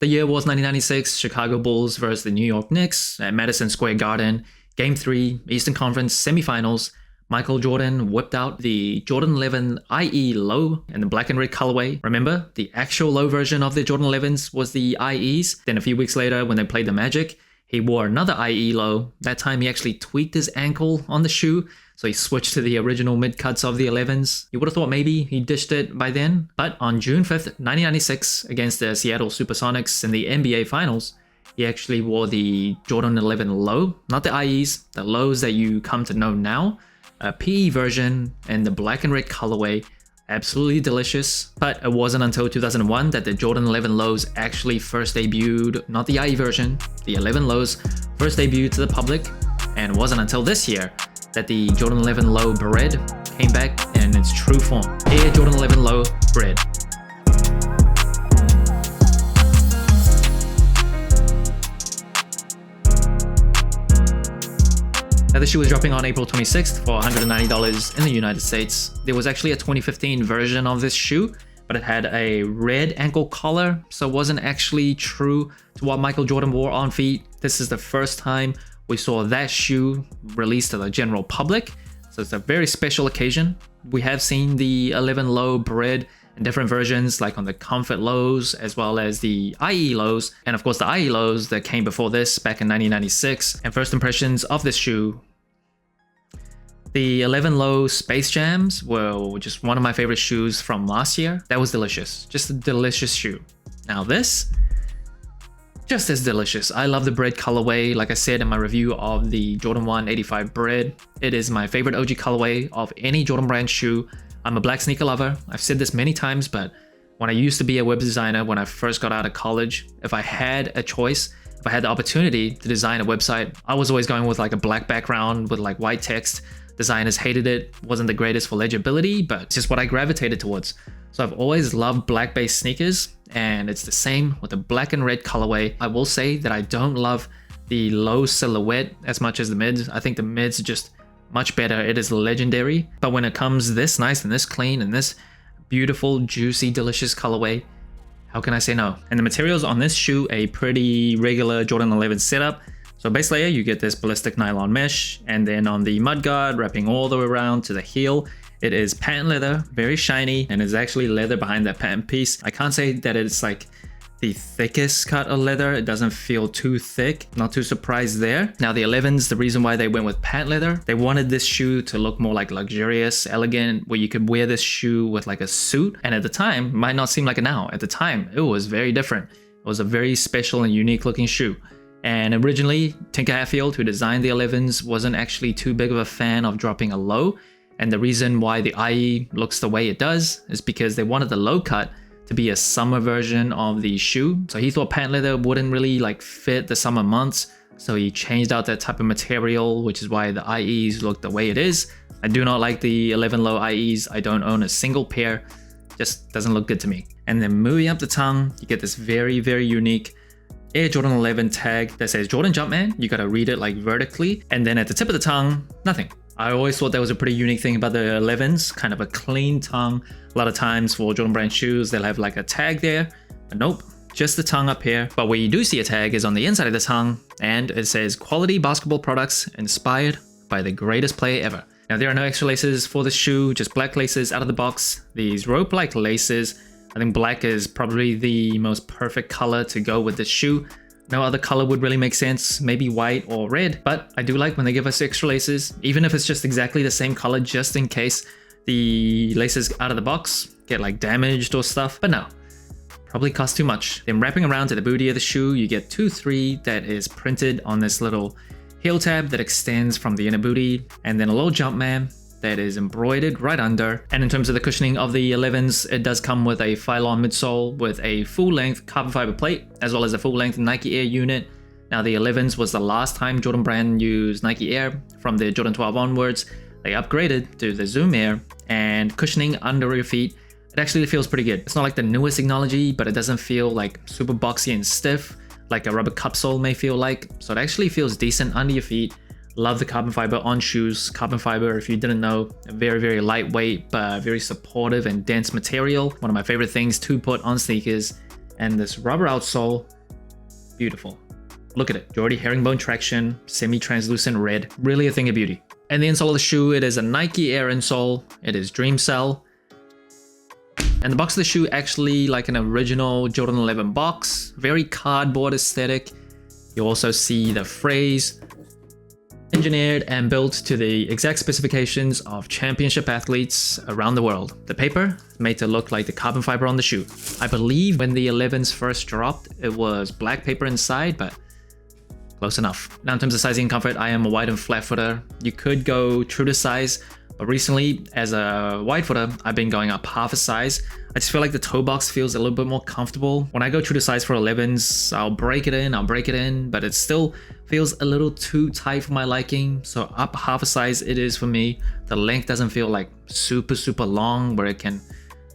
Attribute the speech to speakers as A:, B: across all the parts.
A: The year was 1996, Chicago Bulls versus the New York Knicks at Madison Square Garden. Game 3, Eastern Conference semifinals. Michael Jordan whipped out the Jordan 11 IE low in the black and red colorway. Remember, the actual low version of the Jordan 11s was the IEs. Then a few weeks later, when they played the Magic, he wore another IE low. That time he actually tweaked his ankle on the shoe, so he switched to the original mid-cuts of the 11s. You would have thought maybe he ditched it by then, but on June 5th, 1996, against the Seattle Supersonics in the NBA Finals, he actually wore the Jordan 11 low, not the IEs, the lows that you come to know now, a PE version in the black and red colorway. Absolutely delicious, but it wasn't until 2001 that the Jordan 11 lows actually first debuted, not the IE version, the 11 lows first debuted to the public, and it wasn't until this year that the Jordan 11 low Bred came back in its true form. Air Jordan 11 low Bred. Now, the shoe was dropping on April 26th for $190 in the United States. There was actually a 2015 version of this shoe, but it had a red ankle collar, so it wasn't actually true to what Michael Jordan wore on feet. This is the first time we saw that shoe released to the general public, so it's a very special occasion. We have seen the 11 low Bred in different versions, like on the Comfort lows as well as the IE lows, and of course the IE lows that came before this back in 1996. And first impressions of this shoe: the 11 low Space Jams were just one of my favorite shoes from last year. That was delicious, just a delicious shoe. Now this, just as delicious. I love the Bred colorway. Like I said in my review of the Jordan 1 85 Bred, it is my favorite OG colorway of any Jordan brand shoe. I'm a black sneaker lover. I've said this many times, but when I used to be a web designer, when I first got out of college, if I had a choice, if I had the opportunity to design a website, I was always going with like a black background with like white text. Designers hated it, wasn't the greatest for legibility, but it's just what I gravitated towards. So I've always loved black based sneakers, and it's the same with the black and red colorway. I will say that I don't love the low silhouette as much as the mids. I think the mids are just much better. It is legendary. But when it comes this nice and this clean and this beautiful, juicy, delicious colorway, how can I say no? And the materials on this shoe, a pretty regular Jordan 11 setup. So base layer, you get this ballistic nylon mesh, and then on the mudguard, wrapping all the way around to the heel, it is patent leather, very shiny, and it's actually leather behind that patent piece. I can't say that it's like the thickest cut of leather. It doesn't feel too thick, not too surprised there. Now the 11s, the reason why they went with patent leather, they wanted this shoe to look more like luxurious, elegant, where you could wear this shoe with like a suit. And at the time, might not seem like it now. At the time, it was very different. It was a very special and unique looking shoe. And originally, Tinker Hatfield, who designed the 11s, wasn't actually too big of a fan of dropping a low. And the reason why the IE looks the way it does is because they wanted the low cut to be a summer version of the shoe. So he thought patent leather wouldn't really like fit the summer months. So he changed out that type of material, which is why the IEs look the way it is. I do not like the 11 low IEs. I don't own a single pair. Just doesn't look good to me. And then moving up the tongue, you get this very, very unique Air Jordan 11 tag that says Jordan Jumpman. You gotta read it like vertically. And then at the tip of the tongue, nothing. I always thought that was a pretty unique thing about the 11s, kind of a clean tongue. A lot of times for Jordan brand shoes, they'll have like a tag there, but nope, just the tongue up here. But where you do see a tag is on the inside of the tongue, and it says quality basketball products inspired by the greatest player ever. Now there are no extra laces for the shoe, just black laces out of the box. These rope-like laces, I think black is probably the most perfect color to go with this shoe. No other color would really make sense, maybe white or red, but I do like when they give us extra laces, even if it's just exactly the same color, just in case the laces out of the box get like damaged or stuff. But no, probably cost too much. Then wrapping around to the booty of the shoe, you get 2-3 that is printed on this little heel tab that extends from the inner booty, and then a little Jumpman that is embroidered right under. And in terms of the cushioning of the 11s, it does come with a Phylon midsole with a full-length carbon fiber plate, as well as a full-length Nike Air unit. Now the 11s was the last time Jordan brand used Nike Air. From the Jordan 12 onwards, they upgraded to the Zoom Air, and cushioning under your feet, it actually feels pretty good. It's not like the newest technology, but it doesn't feel like super boxy and stiff like a rubber cup sole may feel like. So it actually feels decent under your feet. Love the carbon fiber on shoes. Carbon fiber, if you didn't know, a very, very lightweight, but very supportive and dense material. One of my favorite things to put on sneakers. And this rubber outsole, beautiful. Look at it, Geordie herringbone traction, semi-translucent red, really a thing of beauty. And the insole of the shoe, it is a Nike Air insole, it is Dream Cell. And the box of the shoe actually like an original Jordan 11 box, very cardboard aesthetic. You also see the phrase, engineered and built to the exact specifications of championship athletes around the world. The paper made to look like the carbon fiber on the shoe. I believe when the 11s first dropped, it was black paper inside, but close enough. Now in terms of sizing and comfort, I am a wide and flat footer. You could go true to size, but recently as a wide footer, I've been going up half a size. I just feel like the toe box feels a little bit more comfortable. When I go true to size for 11s, I'll break it in, but it still feels a little too tight for my liking. So up half a size it is for me. The length doesn't feel like super long where it can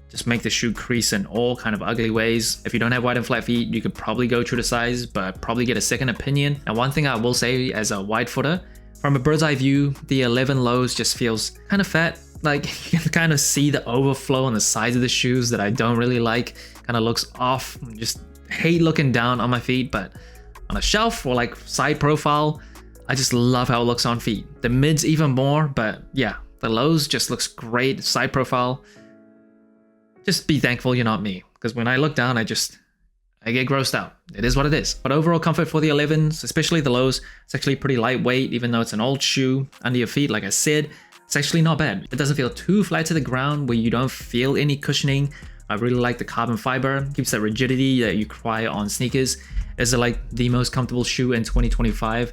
A: just make the shoe crease in all kind of ugly ways. If you don't have wide and flat feet, you could probably go true to size, but probably get a second opinion. And one thing I will say as a wide footer, from a bird's eye view, the 11 lows just feels kind of fat. Like you can kind of see the overflow on the sides of the shoes that I don't really like. Kind of looks off, just hate looking down on my feet, but on a shelf or like side profile, I just love how it looks on feet. The mids even more, but yeah, the lows just looks great. Side profile, just be thankful you're not me, because when I look down, I get grossed out. It is what it is. But overall comfort for the 11s, especially the lows, it's actually pretty lightweight, even though it's an old shoe under your feet. Like I said, it's actually not bad. It doesn't feel too flat to the ground where you don't feel any cushioning. I really like the carbon fiber, keeps that rigidity that you require on sneakers. Is it like the most comfortable shoe in 2025?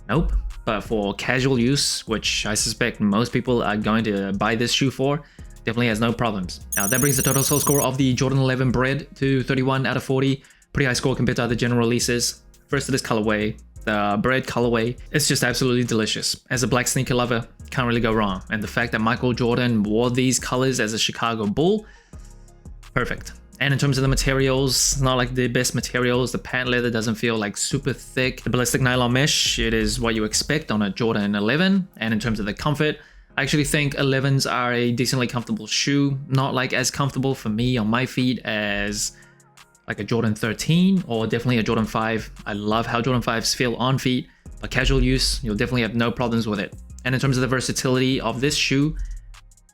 A: Nope. But for casual use, which I suspect most people are going to buy this shoe for, definitely has no problems. Now that brings the total sole score of the Jordan 11 Bred to 31 out of 40. Pretty high score compared to other general releases. First, it is colorway. The Bred colorway, it's just absolutely delicious. As a black sneaker lover, can't really go wrong. And the fact that Michael Jordan wore these colors as a Chicago Bull, perfect. And in terms of the materials, not like the best materials. The patent leather doesn't feel like super thick. The ballistic nylon mesh, it is what you expect on a Jordan 11. And in terms of the comfort, I actually think 11s are a decently comfortable shoe. Not like as comfortable for me on my feet as like a Jordan 13 or definitely a Jordan 5. I love how Jordan 5s feel on feet, but casual use, you'll definitely have no problems with it. And in terms of the versatility of this shoe,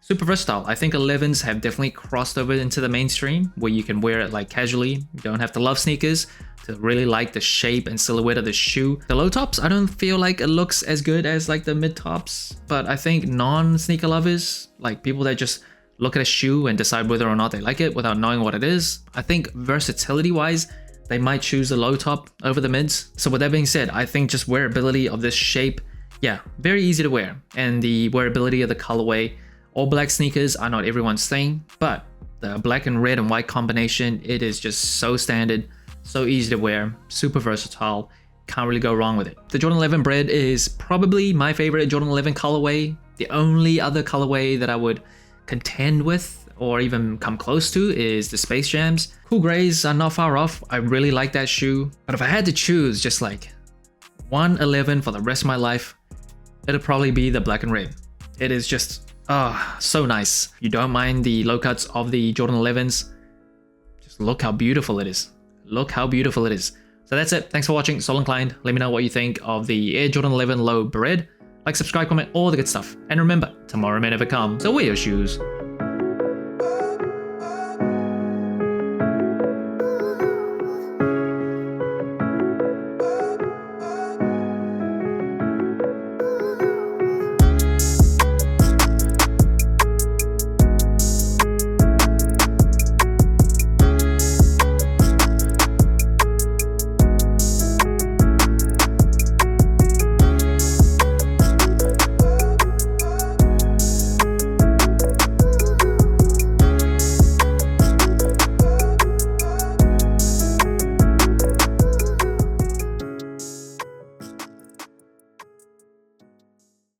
A: super versatile. I think 11s have definitely crossed over into the mainstream where you can wear it like casually. You don't have to love sneakers to really like the shape and silhouette of the shoe. The low tops, I don't feel like it looks as good as like the mid tops, but I think non-sneaker lovers, like people that just look at a shoe and decide whether or not they like it without knowing what it is, I think versatility wise, they might choose the low top over the mids. So with that being said, I think just wearability of this shape, yeah, very easy to wear. And the wearability of the colorway, all black sneakers are not everyone's thing, but the black and red and white combination, it is just so standard, so easy to wear, super versatile, can't really go wrong with it. The Jordan 11 Bred is probably my favorite Jordan 11 colorway. The only other colorway that I would contend with or even come close to is the Space Jams. Cool grays are not far off. I really like that shoe, but if I had to choose just like one 11 for the rest of my life, it'd probably be the black and red. It is just so nice. You don't mind the low cuts of the Jordan 11s, just look how beautiful it is. Look how beautiful it is. So that's it. Thanks for watching. Sole Inclined. Let me know what you think of the Air Jordan 11 Low Bred. Like, subscribe, comment, all the good stuff. And remember, tomorrow may never come, so wear your shoes